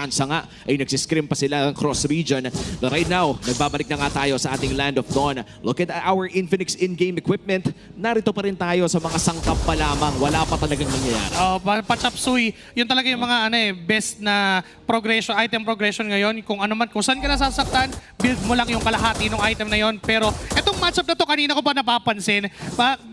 chance nga ay nagsiscrim pa sila cross region. But right now, nagbabalik na nga tayo sa ating Land of Dawn. Look at our Infinix in-game equipment. Narito pa rin tayo sa mga sangkap pa lamang. Wala pa talagang nangyayari. Pachapsuy, yun talaga yung mga best na progression, item progression ngayon. Kung ano man, kung saan ka nasasaktan, build mo lang yung kalahati ng item na yon. Pero itong matchup na to, kanina ko pa napapansin,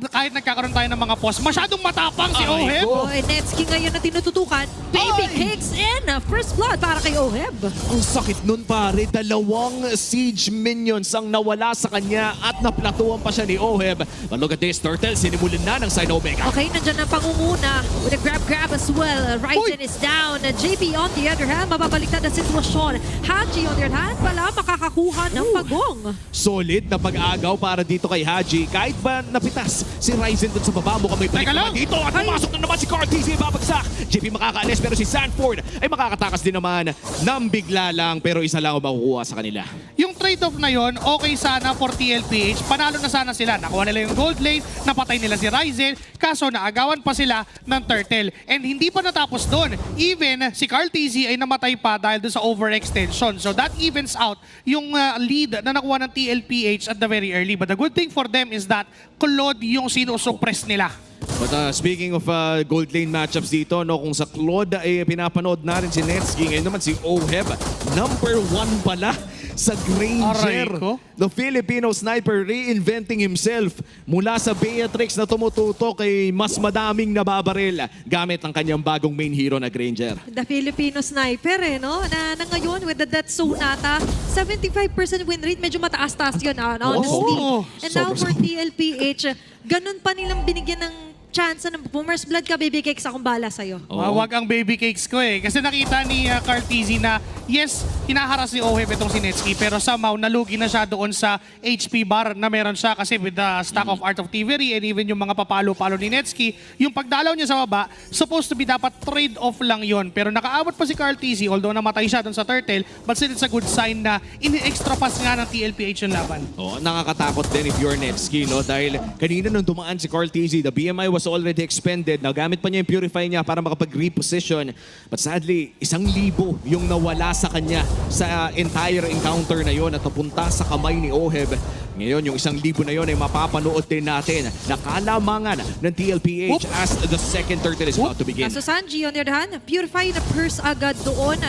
kahit nagkakaroon tayo ng mga pause, masyadong matapang si Oheb. Netsky ngayon na tinututukan. Baby cakes in! First blood para kay Oheb. Ang sakit nun pare, dalawang siege minions ang nawala sa kanya at naplatuan pa siya ni Oheb. But look at this, Turtle, sinimulan na ng Side Omega. Okay, nandyan ang pangunguna with a grab as well. Ryzen is down. JP on the other hand, mababaliktad ang sitwasyon. Haji on the other hand, pala makakakuha ng pagong. Solid na pag-agaw para dito kay Haji. Kahit ba napitas si Ryzen dun sa baba, mukhang may balik naman dito at pumasok na naman si Cartiz. Babagsak. JP makakaalis pero si Sanford ay makakatakas din naman ng bigla lang pero isa lang ang makukuha sa kanila. Yung trade-off na yon, okay sana for TLPH. Panalo na sana sila. Nakuha nila yung gold lane, napatay nila si Ryzen, kaso naagawan pa sila ng Turtle. And hindi pa natapos doon. Even si Carl TZ ay namatay pa dahil doon sa overextension. So that evens out yung lead na nakuha ng TLPH at the very early. But the good thing for them is that Claude yung sinusuppress nila. But speaking of gold lane matchups dito, no, kung sa Claude ay pinapanood na rin si Netsky, ngayon naman si Oheb, number 1 pala sa Granger. The Filipino sniper reinventing himself mula sa Beatrix na tumututok kay mas madaming nababaril gamit ang kanyang bagong main hero na Granger. The Filipino sniper no? Na ngayon with the Death Sonata, 75% win rate, medyo mataas-taas yun, honestly. And now for TLPH, ganun pa nilang binigyan ng chance na Boomers Blood ka, baby cakes, akong bala sa'yo. Wag ang baby cakes ko Kasi nakita ni Carl TZ na yes, hinaharas ni Oheb itong si Netsky pero somehow nalugi na siya doon sa HP bar na meron siya kasi with the stack of Art of Thievery and even yung mga papalo-palo ni Netsky, yung pagdalaw niya sa baba, supposed to be dapat trade-off lang yon. Pero nakaabot pa si Carl TZ, although namatay siya doon sa Turtle, but still it's a good sign na ini-extra pass nga ng TLPH yung laban. Nakakatakot din if you're Netsky, no? Dahil kanina nung dumaan si Carl TZ, the BMI was already expended. Nagamit pa niya yung purify niya para makapag-reposition. But sadly, 1,000 yung nawala sa kanya sa entire encounter na yon at napunta sa kamay ni Oheb. Ngayon, yung 1,000 na yon ay mapapanood din natin na kalamangan ng TLPH as the second turtle is about to begin. So Sanji on the other hand, purify na purse agad doon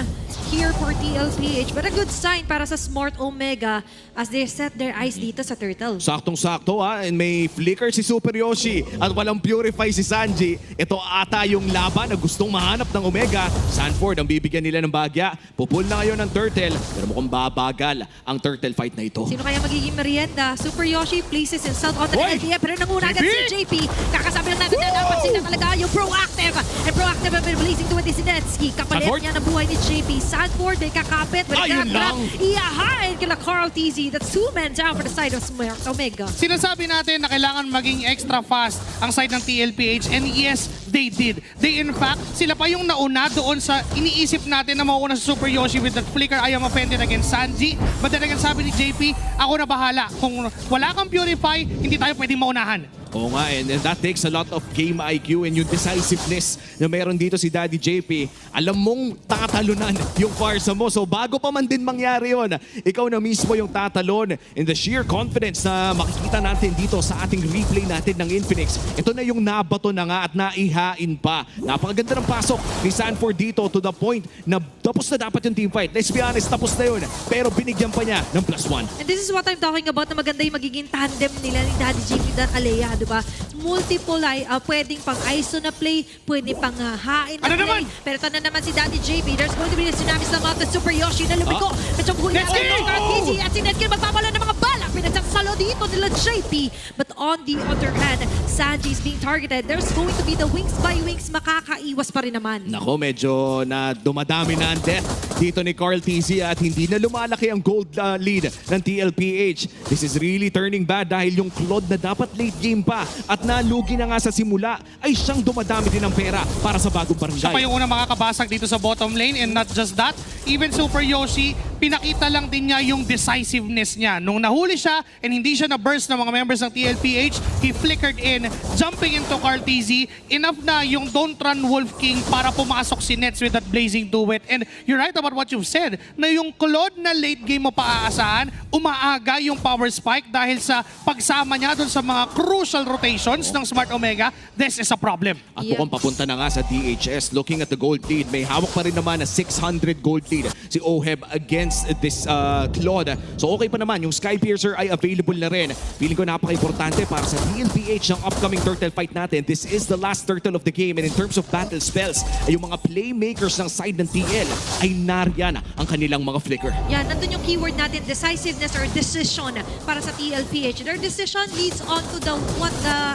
here for TLPH. But a good sign para sa Smart Omega as they set their eyes dito sa Turtle. Saktong-sakto and may flicker si Super Yoshi at walang purify si Sanji. Ito ata yung laban na gustong mahanap ng Omega. Sanford ang bibigyan nila ng bagya. Pupul na ngayon ng Turtle pero mukhang babagal ang Turtle fight na ito. Sino kaya magiging merienda? Super Yoshi places himself on the LDF pero nanguna agad si JP. Kakasabi lang natin na napansin na talaga yung proactive. And proactive ang blazing to si Netsky. Kapalit niya ng buhay ni JP. Sanford may kakapit. Ayun lang! Iyahain kila Carl TZ. That's 2 men down for the side of Smart Omega. Sinasabi natin na kailangan maging extra fast ang side ng TLPH and yes, they did. They in fact, sila pa yung nauna doon sa iniisip natin na mauuna sa Super Yoshi with that flicker. I am offended against Sanji. But then again, sabi ni JP, ako na bahala. Kung wala kang purify, hindi tayo pwedeng maunahan. Oo nga, and that takes a lot of game IQ and yung decisiveness na meron dito si Daddy JP. Alam mong tatalunan yung farsa mo. So bago pa man din mangyari yun, ikaw na mismo yung tatalon in the sheer confidence na makikita natin dito sa ating replay natin ng Infinix. Ito na yung nabato na nga at naihain pa. Napakaganda ng pasok ni Sanford dito to the point na tapos na dapat yung teamfight. Let's be honest, tapos na yun. Pero binigyan pa niya ng +1. And this is what I'm talking about na maganda yung magiging tandem nila ni Daddy JP dan Alea. Diba? Multiple pwedeng pang ISO na play, pwede pang hain na play. Pero ito na naman si Daddy JP. There's going to be a tsunami sa mga Super Yoshi na lumiko. Medyo buhay natin ng KG at si Netkin magpapala ng mga bala. Pinagsasalo dito nila JP. But on the other hand, Sanji is being targeted. There's going to be the wings by wings. Makakaiwas pa rin naman. Nako, medyo na dumadami na ang death dito ni Carl TZ at hindi na lumalaki ang gold lead ng TLPH. This is really turning bad dahil yung Claude na dapat late game pa at nalugi na nga sa simula ay siyang dumadami din ng pera para sa bagong barangay. Siya pa yung unang makakabasag dito sa bottom lane and not just that, even Super Yoshi pinakita lang din niya yung decisiveness niya. Nung nahuli siya and hindi siya na-burst ng mga members ng TLPH, he flickered in, jumping into Carl TZ. Enough na yung Don't Run Wolf King para pumasok si Nets with that blazing duet. And you're right about what you've said, na yung Claude na late game mo paaasahan, umaaga yung power spike dahil sa pagsama niya dun sa mga crucial rotations ng Smart Omega. This is a problem. At mukhang papunta na nga sa DHS. Looking at the gold lead, may hawak pa rin naman na 600 gold lead si Oheb against this Claude. So okay pa naman, yung Skypiercer ay available na rin. Feeling ko napaka-importante para sa DLPH ng upcoming turtle fight natin. This is the last turtle of the game, and in terms of battle spells, ay yung mga playmakers ng side ng TL ay nariyan ang kanilang mga flicker. Yan, nandun yung keyword natin, decisiveness or decision para sa TLPH. Their decision leads on to the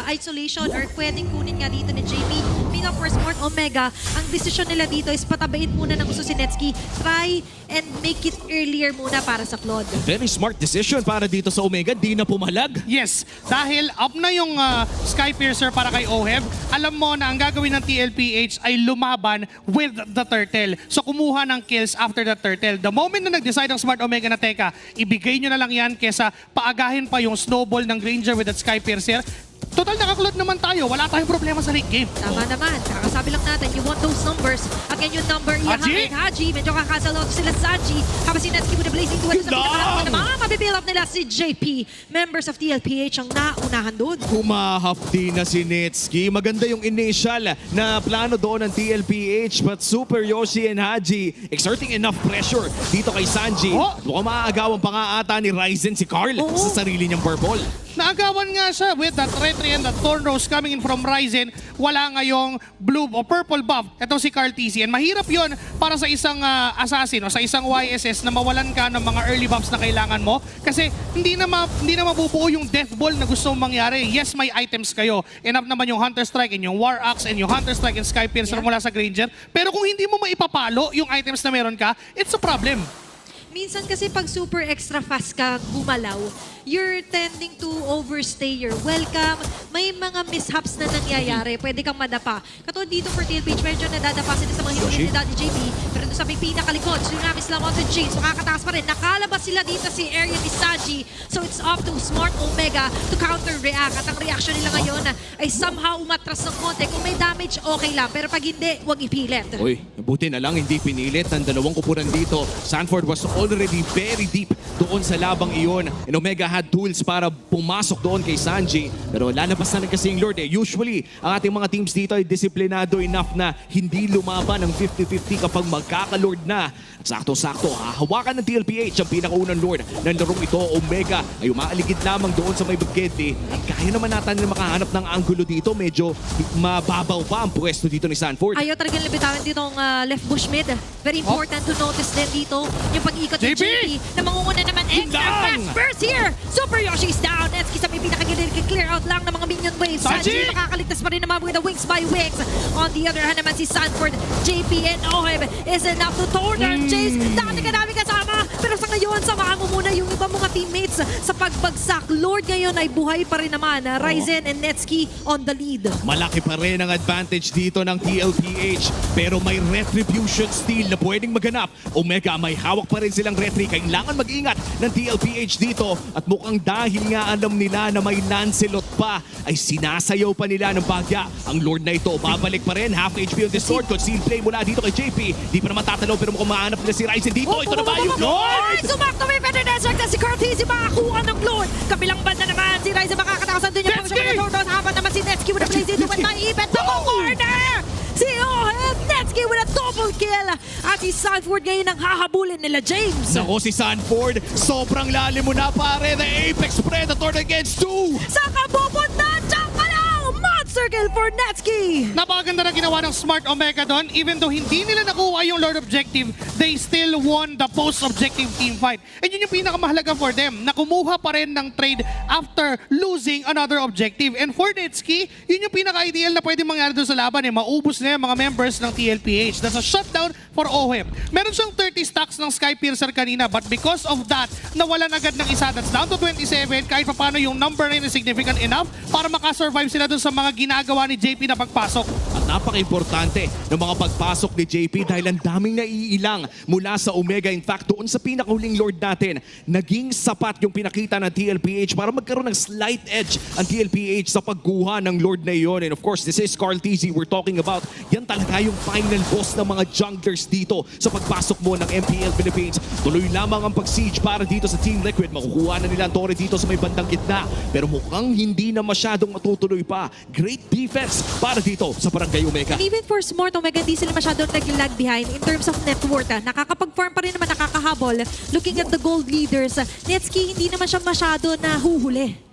isolation or pwedeng kunin nga dito ni JP. Being up for Smart Omega, ang decision nila dito is patabain muna ng gusto si Netsky. Try and make it earlier muna para sa Claude. Very smart decision para dito sa Omega, di na pumalag. Yes, dahil up na yung Skypiercer para kay Oheb, alam mo na ang gagawin ng TLPH ay lumaban with the turtle. So kumuha ng kills after the turtle. The moment na nag-decide ang Smart Omega na teka, ibigay nyo na lang yan kesa paagahin pa yung snowball ng Granger with that Skypiercer. Total nakaklot naman tayo. Wala tayong problema sa late game. Tama naman. Kakasabi lang natin, you want those numbers. Again, yung number, Haji! Haji. Medyo kakasalot sila sa Haji. Habang si Netsky with the blazing duet sa pinakalaman naman. Mabibuild up nila si JP. Members of TLPH ang naunahan doon. Humahapdi na si Netsky. Maganda yung initial na plano doon ng TLPH, but Super Yoshi and Haji exerting enough pressure dito kay Sanji. Mukhang maaagawan pa nga ata ni Ryzen si Carl sa sarili niyang purple. Naagawan nga siya with that retry and that Thorn Rose coming in from Ryzen. Wala ngayong blue o purple buff. Ito si Carl TZ. And mahirap yon para sa isang assassin o sa isang YSS na mawalan ka ng mga early buffs na kailangan mo. Kasi hindi na mabubuo yung death ball na gusto mong mangyari. Yes, may items kayo. Enough naman yung Hunter Strike and yung War Axe and yung Hunter Strike and Skypiercer mula sa Granger. Pero kung hindi mo maipapalo yung items na meron ka, it's a problem. Minsan kasi pag super extra fast ka gumalaw, you're tending to overstay your welcome. May mga mishaps na nangyayari. Pwede kang madapa. Katulad dito for TLPH, medyo nadadapa sila sa mga hinulin ni Daddy JP. Pero doon sa may pinakalikod, Tsunamis lang on to James. Makakataas pa rin. Nakalabas sila dito si Area ni Sanji. So it's up to Smart Omega to counter-react. At ang reaction nila ngayon ay somehow umatras ng konti. Kung may damage, okay lang. Pero pag hindi, huwag ipilit. Uy, buti na lang hindi pinilit ng dalawang kupunan dito. Sanford was already very deep doon sa labang iyon. And Omega had tools para pumasok doon kay Sanji. Pero lalabas na rin kasi yung Lord. Usually, ang ating mga teams dito ay disiplinado enough na hindi lumaban ng 50-50 kapag magkaka-Lord na. At sakto-sakto, hahawakan ng TLPH ang pinakaunang Lord ng larong ito. Omega ay umaaligid lamang doon sa may Bagete. At kaya naman natin na makahanap ng angulo dito. Medyo mababaw pa ang pwesto dito ni Sanford. Ayaw talagang libitawan dito ng left bush mid. Very important to notice din dito yung pag-ikot ng JP! JP na mangunguna naman extra fast burst here. Super Yoshi's down. Netsky sa may pinakagilid. Clear out lang ng mga minion waves. Sanji nakakaligtas pa rin naman with the wings by wings. On the other hand naman si Sanford, JP and Oheb is enough to turn and chase. Dati ka namin kasama. Pero sa ngayon, samahan mo muna yung iba mga teammates sa pagbagsak. Lord ngayon ay buhay pa rin naman. Ryzen and Netsky on the lead. Malaki pa rin ang advantage dito ng TLPH. Pero may retribution steal na pwedeng maganap. Omega may hawak pa rin silang retry. Kailangan mag-ingat ng TLPH dito. At mukhang dahil nga alam nila na may Lancelot pa, ay sinasayaw pa nila ng bagya. Ang Lord na ito, babalik pa rin. Half HP on this Lord. Concealed play mula dito kay JP. Di pa naman tatalaw pero mukhang mahanap nila si Ryzen dito. Ito na ba yung Lord? Sumakto may Federdeserk na si Curtis. Makakuha ng Lord. Kabilang banda naman si Ryzen makakatakas. Doon yung pang-shot. Habang naman si Netsky with a blaze into it. Naipit na corner! Si Oheb, Netsky with a double kill. At si Sanford ngayon ang hahabulin nila James. Nako si Sanford, sobrang lalim mo na pare. The Apex Predator against 2. Sa kapupunta, diyan ka lang! Monster kill for Netsky. Napakaganda na ginawa ng Smart Omega doon. Even though hindi nila nakuha yung Lord Objective, they still won the post-objective team fight. And yun yung pinakamahalaga for them, na kumuha pa rin ng trade after losing another objective. And for Netsky, yun yung pinaka-ideal na pwede mangyari doon sa laban. Maubos na yung mga members ng TLPH. That's a shutdown for Oheb. Meron siyang 30 stacks ng Skypiercer kanina, but because of that, nawalan agad ng isa. That's down to 27. Kahit pa paano yung number 9 is significant enough para makasurvive sila doon sa mga ginagawa ni JP na pagpasok. At napaka-importante ng mga pagpasok ni JP dahil ang daming naiilang mula sa Omega. In fact, doon sa pinakahuling Lord natin, naging sapat yung pinakita ng TLPH para magkaroon ng slight edge ang TLPH sa pagkuha ng Lord na iyon. And of course, this is Carl TZ we're talking about. Yan talaga yung final boss ng mga junglers dito sa pagpasok mo ng MPL Philippines. Tuloy lamang ang pag-siege para dito sa Team Liquid. Makukuha na nila ang Torre dito sa may bandang gitna. Pero mukhang hindi na masyadong matutuloy pa. Great defense para dito sa Barangay Omega. And even for Smart Omega, di sila masyadong nag-lag behind in terms of net worth. Nakakapag-farm pa rin naman, nakakahabol. Looking at the gold leaders, Netski hindi naman siya masyado nahuhuli.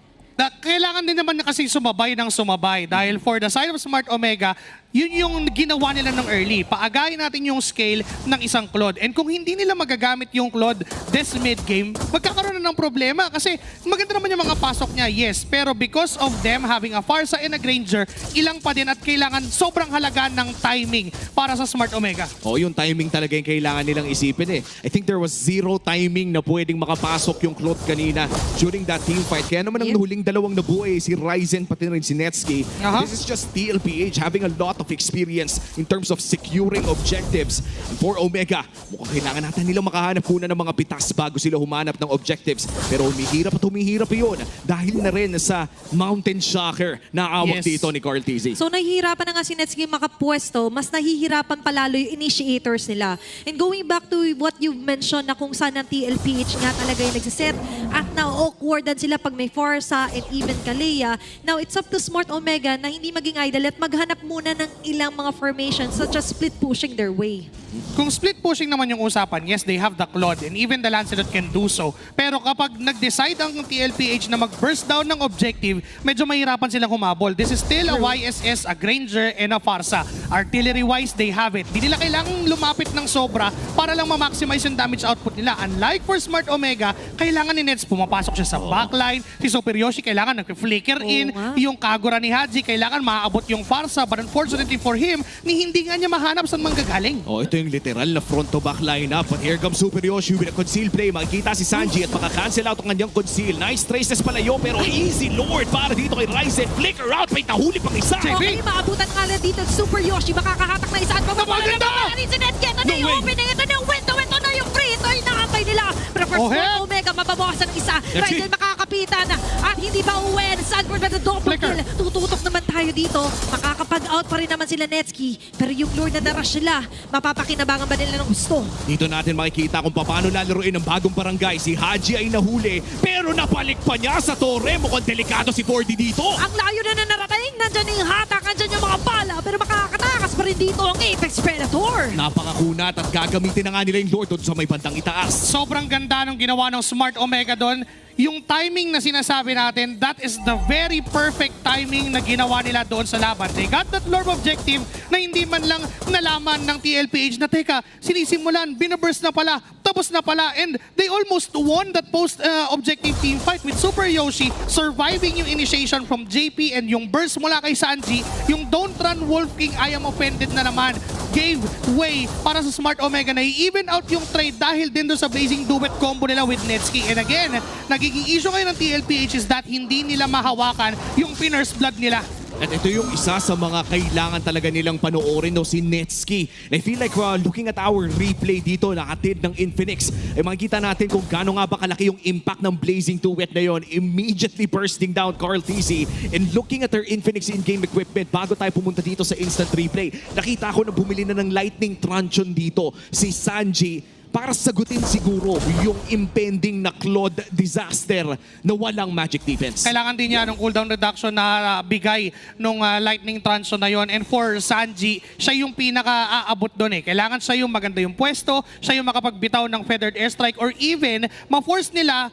Kailangan din naman na kasi sumabay ng sumabay dahil for the side of Smart Omega, yun yung ginawa nila ng early. Paagayin natin yung scale ng isang Claude. And kung hindi nila magagamit yung Claude this mid-game, magkakaroon na ng problema kasi maganda naman yung mga pasok niya, yes. Pero because of them having a Pharsa and a Granger, ilang pa din at kailangan sobrang halaga ng timing para sa Smart Omega. Oh, yung timing talaga yung kailangan nilang isipin eh. I think there was zero timing na pwedeng makapasok yung Claude kanina during that team fight. Kaya naman ang huling dalawang nabuo eh, si Ryzen pati rin si Netski. This is just TLPH having a lot of experience in terms of securing objectives. And for Omega, mukhang kailangan natin nilang makahanap muna ng mga pitas bago sila humanap ng objectives. Pero humihirap at humihirap yun dahil na rin sa Mountain Shocker na awak dito ni Carl TZ. So nahihirapan na nga si Netski makapwesto, mas nahihirapan palalo yung initiators nila. And going back to what you mentioned na kung saan ang TLPH nga talaga yung nagsiset at na-awkwardan sila pag may Pharsa and even Kalea. Now it's up to Smart Omega na hindi maging idle at maghanap muna ng ilang mga formations such as split pushing their way. Kung split pushing naman yung usapan, yes, they have the Claude and even the Lancelot can do so. Pero kapag nag-decide ang TLPH na mag-burst down ng objective, medyo mahirapan silang humabol. This is still a YSS, a Granger, and a Pharsa. Artillery-wise, they have it. Di nila kailangang lumapit ng sobra para lang ma-maximize yung damage output nila. Unlike for Smart Omega, kailangan ni Nets pumapasok siya sa backline. Si Super Yoshi kailangan nag-flicker in. Yung Kagura ni Haji kailangan maaabot yung Pharsa. But unfortunately for him, hindi nga niya mahanap saan manggagaling. Oh, ito yung literal na front-to-back lineup. But here comes Super Yoshi with a conceal play. Makikita si Sanji at maka-cancel out ang kanyang conceal. Nice traces palayo pero easy Lord para dito kay Ryzen. Flicker out, may nahuli pang isa. Okay, maabutan nga lang dito Super Yoshi. Makakahatak na isa at mababala na rin si Netski. Ito na yung opening, ito na yung window, ito na yung free. Ito yung nakakay nila. Pero for Smart Omega, mababawasan ng isa. Ryzen makakapitan at hindi ba uwi. Sanford na double kill. Tututok naman tayo dito. Makakapag-out pa rin naman sila Netski. Pero yung Lord na darash sila, mapapakinabangan ba nila ng gusto? Dito natin makikita kung paano lalaruin ang bagong barangay. Si Haji ay nahuli pero napalik pa niya sa torre. Mukhang delikado si 4D dito. Ang layo na narating. Nandyan yung hatak, nandyan yung mga bala. Pero makakatakas pa rin dito ang Apex Predator. Napakakunat at gagamitin na nga nila yung Lord doon sa may bandang itaas. Sobrang ganda ng ginawa ng Smart Omega doon. Yung timing na sinasabi natin, that is the very perfect timing na ginawa nila doon sa laban. They got that Lord objective na hindi man lang nalaman ng TLPH na teka, sinisimulan, binaburst na pala, tapos na pala, and they almost won that post-objective team fight with Super Yoshi surviving yung initiation from JP and yung burst mula kay Sanji, yung Don't Run Wolf King, I am offended na naman, gave way para sa Smart Omega na i-even out yung trade dahil din doon sa Blazing Duet combo nila with Netski. And again, nagiging issue ngayon ng TLPH is that hindi nila mahawakan yung Pinner's Blood nila. At ito yung isa sa mga kailangan talaga nilang panoorin, no, si Netski. And I feel like looking at our replay dito, nakatid ng Infinix, ay makikita natin kung gaano nga ba kalaki yung impact ng Blazing Duet na yon. Immediately bursting down Carl TZ. And looking at their Infinix in-game equipment, bago tayo pumunta dito sa instant replay, nakita ko na bumili na ng Lightning Truncheon dito si Sanji para sagutin siguro yung impending na Claude disaster na walang magic defense. Kailangan din niya ng cooldown reduction na bigay nung Lightning Truncheon na yon. And for Sanji, siya yung pinaka-aabot doon eh. Kailangan siya yung maganda yung pwesto, siya yung makapagbitaw ng Feathered Airstrike or even ma-force nila,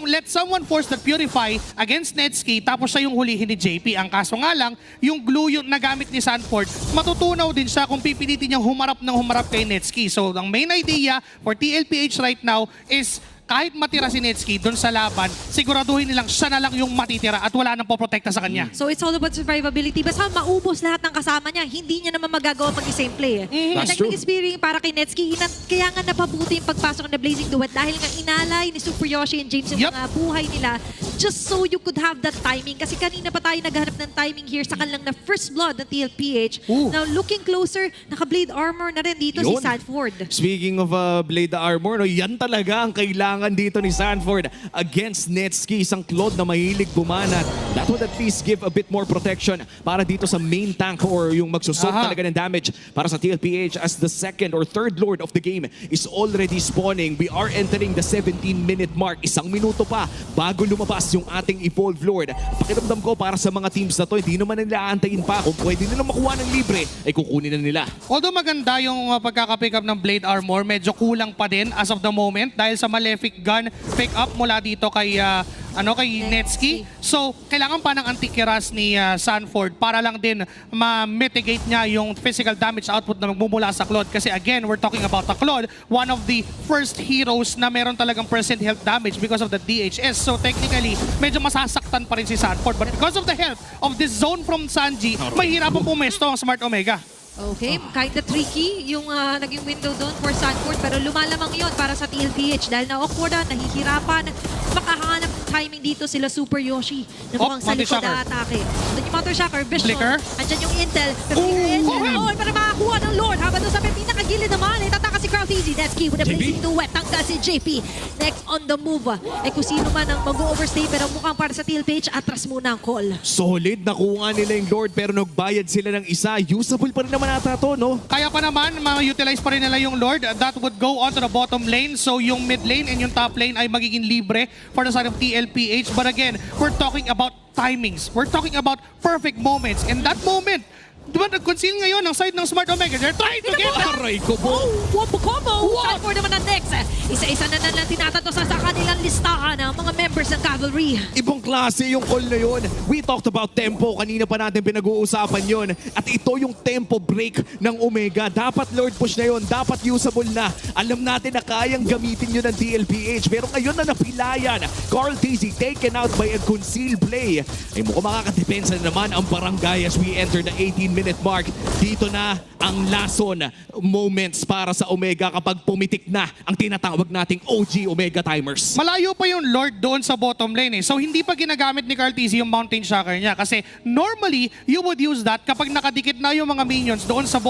let someone force that Purify against Netski tapos siya yung hulihin ni JP. Ang kaso nga lang, yung glue yung nagamit ni Sanford, matutunaw din siya kung pipilitin niyang humarap kay Netski. So, ang main idea for TLPH right now is kahit matira si Netsuki doon sa laban, siguraduhin nilang siya na lang yung matitira at wala nang poprotekta sa kanya. So it's all about survivability. Basta maubos lahat ng kasama niya, hindi niya naman magagawa mag-same play. That's And true. experience para kay Netsuki, kaya nga napabuti yung pagpasok ng Blazing Duet dahil nga inalay ni Super Yoshi and James yung Yup. mga buhay nila just so you could have that timing. Kasi kanina pa tayo naghanap ng timing here sa kanilang na first blood ng TLPH. Ooh. Now looking closer, naka-blade armor na rin dito si Yun. Sanford. Speaking of Blade Armor, no, yan talaga ang kailangan dito ni Sanford against Netsuki. Isang Claude na mahilig bumanat. That would at least give a bit more protection para dito sa main tank or yung magsusot Aha. talaga ng damage para sa TLPH as the second or third lord of the game is already spawning. We are entering the 17-minute mark. Isang minuto pa bago lumabas yung ating Evolve Lord. Pakiramdam ko para sa mga teams na to, hindi naman nila aantayin pa. Kung pwede nila makuha ng libre, ay kukunin na nila. Although maganda yung pagkaka-pick up ng Blade Armor, medyo kulang pa din as of the moment dahil sa Malefic Gun pick up mula dito kay kay Netsuki. So, kailangan pa ng anti-kiras ni Sanford para lang din ma-mitigate niya yung physical damage output na magmumula sa Claude. Kasi again, we're talking about a Claude, one of the first heroes na meron talagang percent health damage because of the DHS. So, technically, medyo masasaktan pa rin si Sanford. But because of the health of this zone from Sanji, mahirapang pumesto ang Smart Omega. Okay, kinda tricky yung naging window doon for Sanford pero lumalamang yon para sa TLPH dahil na-awkward nahihirapan, makahanap ng timing dito sila Super Yoshi na mukhang sa Mother likod Shocker. na atake. Doon yung Mother Shocker, Vision, Flicker. andyan yung Intel, para makakuha ng Lord habang doon sa pinakagilid naman, itataka si Crowd Easy, Netsuki with a blazing duet, tanggal si JP, next on the move. Kung sino man ang mag-overstay pero mukhang para sa TLPH, atras muna ang call. Solid, nakuha nila yung Lord pero nagbayad sila ng isa. Usable pa rin naman ata to, no? Kaya pa naman, ma-utilize pa rin nila yung Lord. That would go on to the bottom lane. So yung mid lane and yung top lane ay magiging libre for the side of TLPH. But again, we're talking about timings. We're talking about perfect moments. And that moment, di ba nag-conceal ngayon ang side ng Smart Omega? They're trying to get that. Aray ko po. Wombo combo! Sanford naman ang next. Isa-isa na lang tinatatosan sa kanilang listahan ng mga members ng Cavalry. Ibang klase yung call na yun. We talked about tempo. Kanina pa natin pinag-uusapan yun. At ito yung tempo break ng Omega. Dapat Lord push na yun. Dapat usable na. Alam natin na kayang gamitin yun ng DLPH. Pero ngayon na napilayan. Carl Tizzy taken out by a concealed play. Ay mukhang makakadepensa na naman ang barangay as we enter the 18-minute mark. Dito na ang lason moments para sa Omega kapag pumitik na ang tinatawag nating OG Omega timers. Malayo pa yung Lord doon sa bottom lane eh. So hindi pa ginagamit ni Carl Tizzy yung Mountain Shocker niya. Kasi normally, you would use that kapag nakadikit na yung mga minions doon sa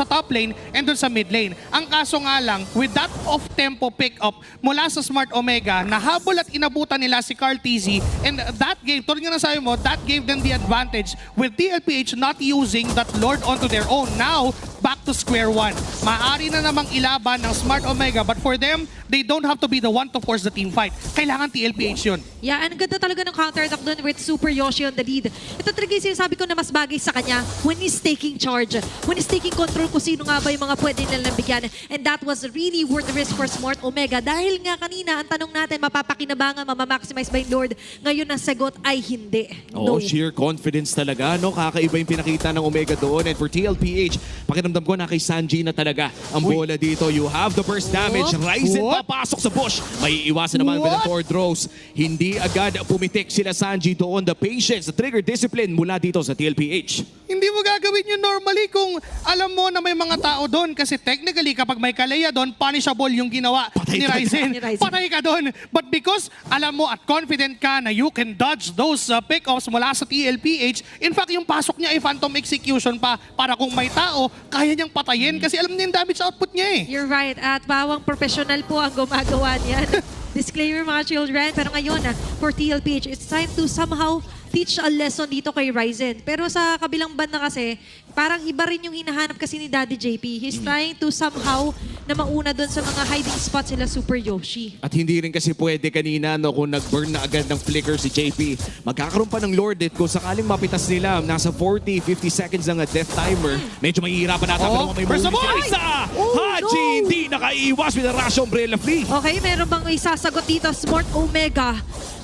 top lane and doon sa mid lane. Ang kaso nga lang, with that off-tempo pick-up mula sa Smart Omega, nahabol at inabutan nila si Carl Tizzy. And that gave, tulad nga nasabi mo, that gave them the advantage with DLPH not using that Lord onto their own. Now, back to square one. Maaari na namang ilaban ng Smart Omega, but for them, they don't have to be the one to force the team fight. Kailangan TLPH yun. Yeah, and ganda talaga ng counter-attack doon with Super Yoshi on the lead. Ito talaga yung sinasabi ko na mas bagay sa kanya when he's taking charge, when he's taking control kung sino nga ba yung mga pwede nilang bigyan. And that was really worth the risk for Smart Omega. Dahil nga kanina, ang tanong natin, mapapakinabangan, mamamaximize ba yung Lord? Ngayon na sagot ay hindi. Oh, No. sheer confidence talaga, no? Kakaiba yung pinakita ng Omega doon. And for TLPH, pakiramdam ko na kay Sanji na talaga ang bola dito. You have the burst damage. Ryzen papasok sa bush. May iwasan naman Venator Rose. Hindi agad pumitik sila Sanji doon. The patience, the trigger discipline mula dito sa TLPH. Hindi mo gagawin yun normally kung alam mo na may mga tao doon. Kasi technically, kapag may Kalea doon, punishable yung ginawa Patay ni ka Ryzen. ni Ryzen. Patay ka doon. But because alam mo at confident ka na you can dodge those pick-offs mula sa TLPH, in fact, yung pasok niya ay phantom execution pa para kung may tao, kaya niyang patayin kasi alam niya yung damage output niya eh. You're right. At bawang professional po ang gumagawa niyan. Disclaimer mga children. Pero ngayon, for TLPH, it's time to somehow teach a lesson dito kay Ryzen. Pero sa kabilang banda kasi, parang iba rin yung hinahanap kasi ni Daddy JP. He's trying to somehow na mauna doon sa mga hiding spots sila Super Yoshi. At hindi rin kasi pwede kanina no, kung nag-burn na agad ng flicker si JP. Magkakaroon pa ng Lord it kung sakaling mapitas nila. Nasa 40-50 seconds ang death timer. Medyo mahihirapan natin pero may first of moment all! si Isa! Oh, Haji no! hindi nakaiwas with a rush umbrella flea. Okay, meron bang isasagot dito? Smart Omega.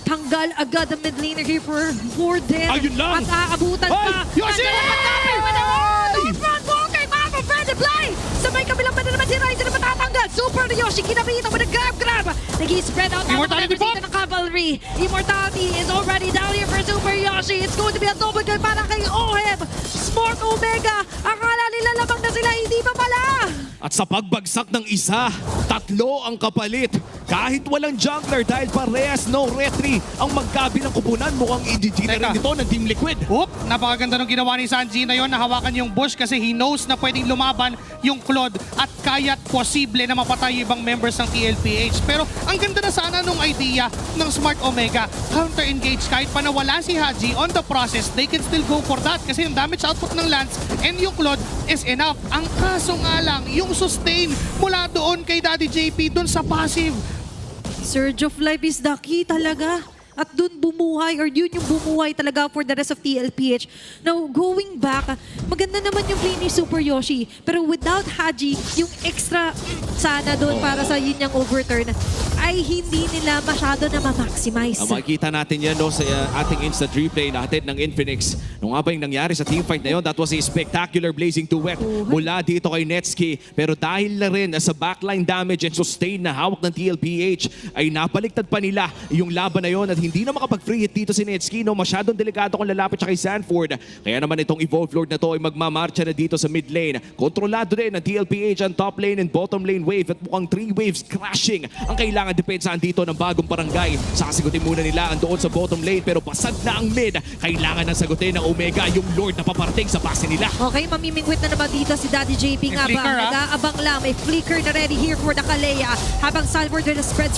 Tanggal agad ang mid laner here for them. Ayun lang! At aabutan Ay! pa. Yoshi! Andyan ang pagkakay! Don't run, Bokeh! Mama defend and play! Sa may kabilang banda naman si Ryzen na matatanggal. Super Yoshi, kinabita with a grab. Nag-i-spread out ang Immortality members dito ng Cavalry. Immortality is already down here for Super Yoshi. It's going to be a double kill para kay Oheb. Smart Omega, akala nila lamang na sila, hindi pa pala. At sa pagbagsak ng isa, 3 ang kapalit. Kahit walang jungler dahil parehas no retry ang magkabilang kupunan, mukhang i-GG na rin Teka. ito ng Team Liquid. Oop, napakaganda ng ginawa ni Sanji na yon, nahawakan yung bush kasi he knows na pwedeng lumaban yung Claude at kaya't posible na mapatay yung ibang members ng TLPH. Pero ang ganda na sana nung idea ng Smart Omega, counter-engage kahit pa nawala si Haji on the process, they can still go for that kasi yung damage output ng Lance and yung Claude is enough. Ang kaso nga lang, yung sustain mula doon kay Daddy JP doon sa passive. Surge of Life is the key talaga. At dun bumuhay, or yun yung bumuhay talaga for the rest of TLPH. Now, going back, maganda naman yung play ni Super Yoshi. Pero without Haji, yung extra sana dun para sa yun yung overturn, ay hindi nila masyado na ma-maximize. Makikita natin yan no, sa ating instant replay natin ng Infinix. Nung nga ba yung nangyari sa teamfight na yun, that was a spectacular blazing duet mula dito kay Netsky. Pero dahil na rin sa backline damage and sustain na hawak ng TLPH, ay napaliktad pa nila yung laban na yun at hindi na makapag-free hit dito si Netsky. No? Masyadong delikado kung lalapit siya kay Sanford. Kaya naman itong Evolve Lord na to ay magmamarcha na dito sa mid lane. Kontrolado din ng TLPH ang top lane and bottom lane wave at mukhang 3 waves crashing ang kailangan depensahan dito ng bagong barangay. Sasagutin muna nila ang doon sa bottom lane pero pasad na ang mid. Kailangan na sagutin ng Omega yung Lord na paparating sa base nila. Okay, mamimingwit na naman dito si Daddy JP nga ba? flicker, Nag-aabang lang. May flicker na ready here for the Kalea. Habang Salvador na spread.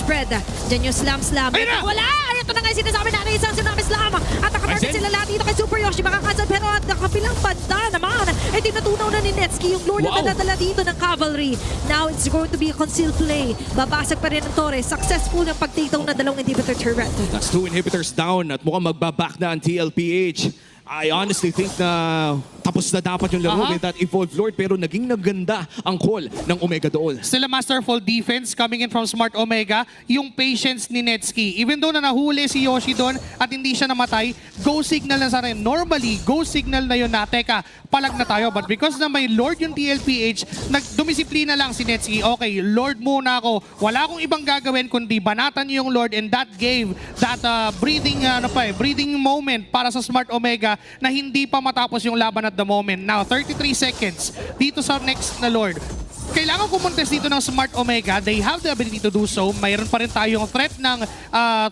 Diyan yung slam. Ayun na! Wala! Ito na nga yung sinasabi na isang sinabi slam. At nakatarget Ryzen? sila lahat dito kay Super Yoshi. Makakansel pero at nakapilang banda naman. Eh tinatunaw na ni Netsky yung Lord Wow. na nadadala dito ng Cavalry. Now it's going to be a concealed play. Babasag pa rin ang Torres. Successful ang pagtitaw na 2 inhibitor turret. That's 2 inhibitors down at mukhang magbaback na ang TLPH. I honestly think na tapos na dapat yung laro with that Evolved Lord pero naging naganda ang call ng Omega doon. Still a masterful defense coming in from Smart Omega. Yung patience ni Netsky. Even though na nahuli si Yoshi doon at hindi siya namatay, go signal na sa rin. Normally, go signal na yun na, teka, palag na tayo. But because na may Lord yung TLPH, nagdumisiplina lang si Netsky. Okay, Lord muna ako. Wala akong ibang gagawin kundi banatan yung Lord and that gave that breathing moment para sa Smart Omega na hindi pa matapos yung laban at the moment. Now, 33 seconds dito sa next na Lord. Kailangan kumontes dito ng Smart Omega. They have the ability to do so. Mayroon pa rin tayong threat ng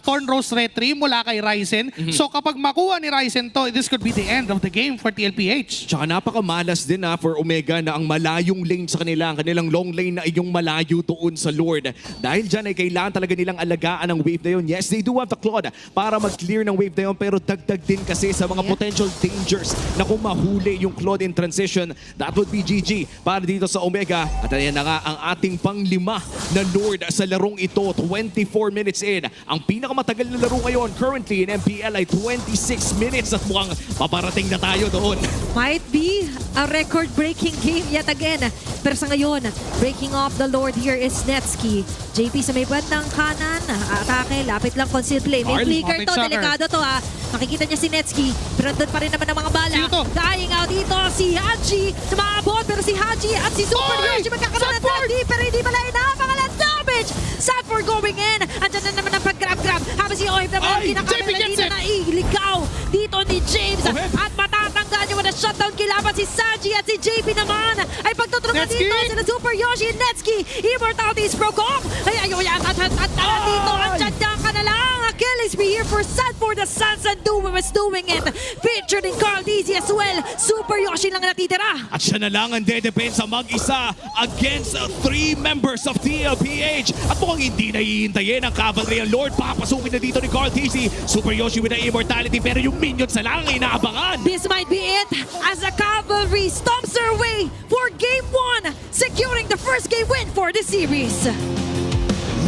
Thorn Rose Retry mula kay Ryzen. So kapag makuha ni Ryzen to, this could be the end of the game for TLPH. Tsaka napakamalas din for Omega na ang malayong lane sa kanila, ang kanilang long lane na yung malayo doon sa Lord. Dahil dyan ay kailangan talaga nilang alagaan ang wave na yun. Yes, they do have the Claude para mag-clear ng wave na yun pero dagdag din kasi sa mga potential dangers na kung mahuli yung Claude in transition, that would be GG para dito sa Omega. At ayan na nga ang ating pang-5 na Lord sa larong ito, 24 minutes in. Ang pinakamatagal na laro ngayon currently in MPL ay 26 minutes at mukhang paparating na tayo doon. Might be a record-breaking game yet again. Pero sa ngayon, breaking off the Lord here is Netsky. JP sa may bandang kanan, atake, lapit lang concealed play. May Arl, flicker to, shocker. delikado to ha. Makikita niya si Netsky, pero doon pa rin naman ang mga bala. Sino to? Dying out dito si Haji. Sumabot, pero si Haji at si Super Oy! Yoshi magkakaroon ng Sanford! tag, pero hindi pala inapangalan damage. Sanford going in. Andyan na naman ang pag-grab-grab. Habang si Ohib naman, Ay, kinakamera JP gets dito it! na iligaw dito ni James. Ohib! At matatanggal yung mga shutdown kilaban si Sanji at si JP naman. Ay pagtutulungan Netsky! dito sila Super Yoshi and Netsky. Immortality is broke off. Ay ayaw yan. At dito. Andyan ka na lang. Achilles be here for Sanford. The Sansan Doom is doing it. Featured in Carl Dizzy as well. Super Yoshi lang natitira. At siya na lang ang dedepensa mag-isa against 3 members of TLPH. At mukhang hindi na hihintayin ang Cavalry ang Lord. Papasukin na dito ni Carl Dizzy. Super Yoshi with the immortality pero yung minions na lang ang inaabangan. This might be it as the Cavalry stomps their way for Game 1, securing the first game win for the series.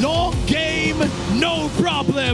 Long game, no problem.